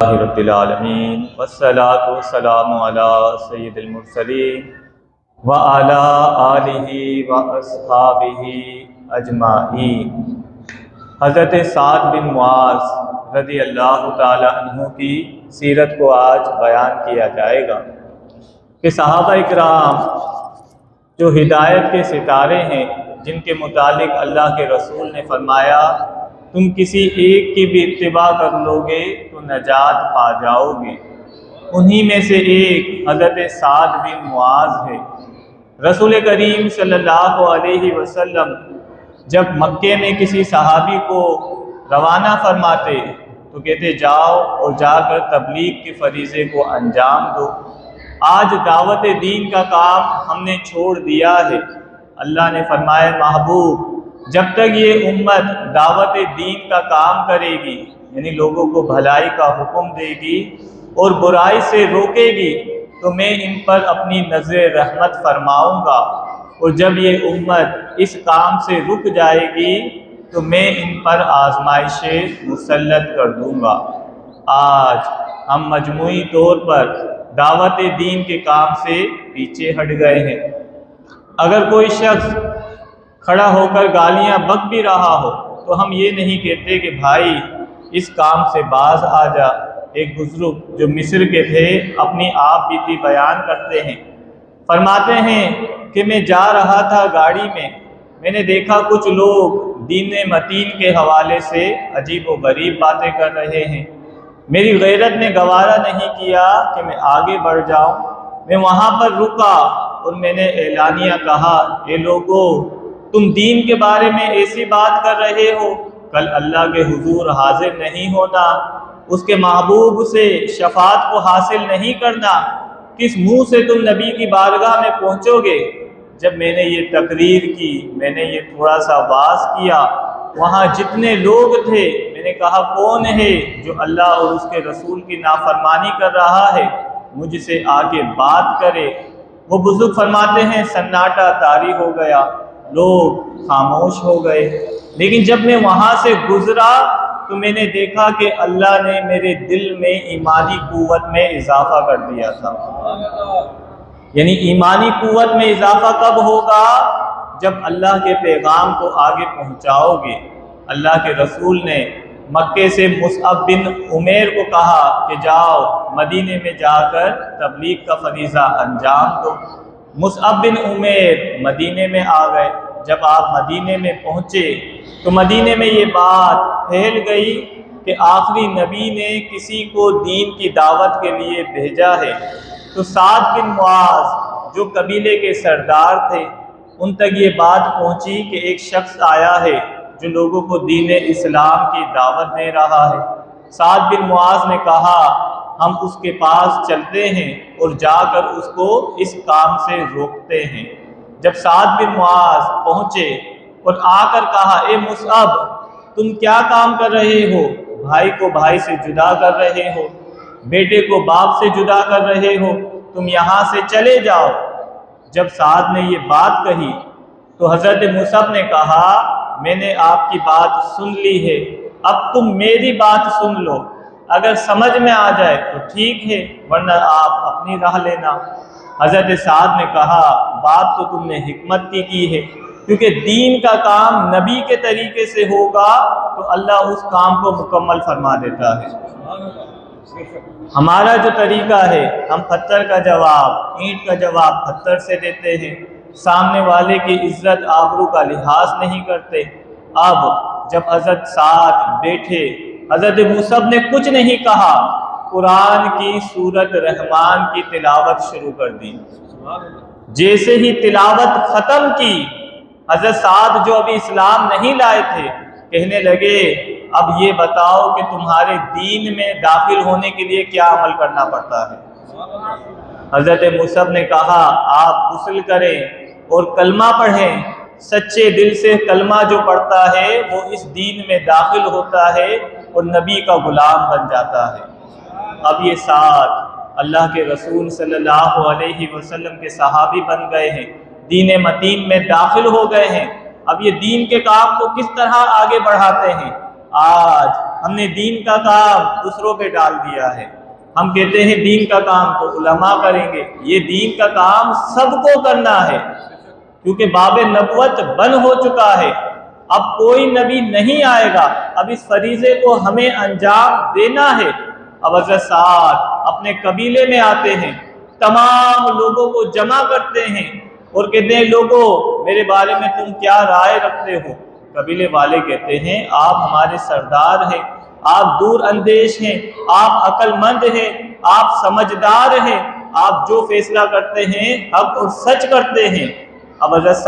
رب العالمین والصلاة والسلام علی سید المرسلین وعلی آلہ واصحابہ اجمعین۔ حضرت سعد بن معاذ رضی اللہ تعالی عنہ کی سیرت کو آج بیان کیا جائے گا کہ صحابہ اکرام جو ہدایت کے ستارے ہیں، جن کے متعلق اللہ کے رسول نے فرمایا تم کسی ایک کی بھی اتباع کر لو گے تو نجات پا جاؤ گے، انہی میں سے ایک حضرت سعد بن معاذ ہے۔ رسول کریم صلی اللہ علیہ وسلم جب مکے میں کسی صحابی کو روانہ فرماتے تو کہتے جاؤ اور جا کر تبلیغ کے فریضے کو انجام دو۔ آج دعوت دین کا کام ہم نے چھوڑ دیا ہے۔ اللہ نے فرمایا محبوب جب تک یہ امت دعوت دین کا کام کرے گی، یعنی لوگوں کو بھلائی کا حکم دے گی اور برائی سے روکے گی، تو میں ان پر اپنی نظر رحمت فرماؤں گا، اور جب یہ امت اس کام سے رک جائے گی تو میں ان پر آزمائشیں مسلط کر دوں گا۔ آج ہم مجموعی طور پر دعوت دین کے کام سے پیچھے ہٹ گئے ہیں۔ اگر کوئی شخص کھڑا ہو کر گالیاں بک بھی رہا ہو تو ہم یہ نہیں کہتے کہ بھائی اس کام سے باز آ جا۔ ایک بزرگ جو مصر کے تھے اپنی آپ بیتی بیان کرتے ہیں، فرماتے ہیں کہ میں جا رہا تھا گاڑی میں نے دیکھا کچھ لوگ دین متین کے حوالے سے عجیب و غریب باتیں کر رہے ہیں۔ میری غیرت نے گوارا نہیں کیا کہ میں آگے بڑھ جاؤں۔ میں وہاں پر رکا اور میں نے اعلانیہ کہا اے لوگو تم دین کے بارے میں ایسی بات کر رہے ہو، کل اللہ کے حضور حاضر نہیں ہونا، اس کے محبوب سے شفاعت کو حاصل نہیں کرنا، کس منہ سے تم نبی کی بارگاہ میں پہنچو گے؟ جب میں نے یہ تقریر کی، میں نے یہ تھوڑا سا واز کیا، وہاں جتنے لوگ تھے میں نے کہا کون ہے جو اللہ اور اس کے رسول کی نافرمانی کر رہا ہے، مجھ سے آ کے بات کرے۔ وہ بزرگ فرماتے ہیں سناٹا طاری ہو گیا، لوگ خاموش ہو گئے، لیکن جب میں وہاں سے گزرا تو میں نے دیکھا کہ اللہ نے میرے دل میں ایمانی قوت میں اضافہ کر دیا تھا۔ یعنی ایمانی قوت میں اضافہ کب ہوگا؟ جب اللہ کے پیغام کو آگے پہنچاؤ گے۔ اللہ کے رسول نے مکے سے مصعب بن عمیر کو کہا کہ جاؤ مدینے میں جا کر تبلیغ کا فریضہ انجام دو۔ مصعب بن عمیر مدینے میں آ گئے۔ جب آپ مدینے میں پہنچے تو مدینے میں یہ بات پھیل گئی کہ آخری نبی نے کسی کو دین کی دعوت کے لیے بھیجا ہے۔ تو سعد بن معاذ جو قبیلے کے سردار تھے ان تک یہ بات پہنچی کہ ایک شخص آیا ہے جو لوگوں کو دین اسلام کی دعوت دے رہا ہے۔ سعد بن معاذ نے کہا ہم اس کے پاس چلتے ہیں اور جا کر اس کو اس کام سے روکتے ہیں۔ جب سعد بن معاذ پہنچے اور آ کر کہا اے مصعب تم کیا کام کر رہے ہو؟ بھائی کو بھائی سے جدا کر رہے ہو، بیٹے کو باپ سے جدا کر رہے ہو، تم یہاں سے چلے جاؤ۔ جب سعد نے یہ بات کہی تو حضرت مصعب نے کہا میں نے آپ کی بات سن لی ہے، اب تم میری بات سن لو، اگر سمجھ میں آ جائے تو ٹھیک ہے ورنہ آپ اپنی راہ لینا۔ حضرت سعد نے کہا بات تو تم نے حکمت کی ہے، کیونکہ دین کا کام نبی کے طریقے سے ہوگا تو اللہ اس کام کو مکمل فرما دیتا ہے۔ ہمارا جو طریقہ ہے ہم پتھر کا جواب، اینٹ کا جواب پتھر سے دیتے ہیں، سامنے والے کی عزت آبرو کا لحاظ نہیں کرتے۔ اب جب حضرت سعد بیٹھے، حضرت مصعب نے کچھ نہیں کہا، قرآن کی سورت رحمان کی تلاوت شروع کر دی۔ جیسے ہی تلاوت ختم کی، حضرت سعد جو ابھی اسلام نہیں لائے تھے کہنے لگے اب یہ بتاؤ کہ تمہارے دین میں داخل ہونے کے لیے کیا عمل کرنا پڑتا ہے؟ حضرت مصعب نے کہا آپ غسل کریں اور کلمہ پڑھیں، سچے دل سے کلمہ جو پڑھتا ہے وہ اس دین میں داخل ہوتا ہے اور نبی کا غلام بن جاتا ہے۔ اب یہ سعد اللہ کے رسول صلی اللہ علیہ وسلم کے صحابی بن گئے ہیں، دین متین میں داخل ہو گئے ہیں۔ اب یہ دین کے کام کو کس طرح آگے بڑھاتے ہیں؟ آج ہم نے دین کا کام دوسروں پہ ڈال دیا ہے۔ ہم کہتے ہیں دین کا کام تو علماء کریں گے، یہ دین کا کام سب کو کرنا ہے، کیونکہ باب نبوت بند ہو چکا ہے، اب کوئی نبی نہیں آئے گا، اب اس فریضے کو ہمیں انجام دینا ہے۔ اب حضرت صاحب اپنے قبیلے میں آتے ہیں، تمام لوگوں کو جمع کرتے ہیں اور کہتے ہیں لوگوں میرے بارے میں تم کیا رائے رکھتے ہو؟ قبیلے والے کہتے ہیں آپ ہمارے سردار ہیں، آپ دور اندیش ہیں، آپ عقل مند ہیں، آپ سمجھدار ہیں، آپ جو فیصلہ کرتے ہیں حق اور سچ کرتے ہیں۔ اب حضرت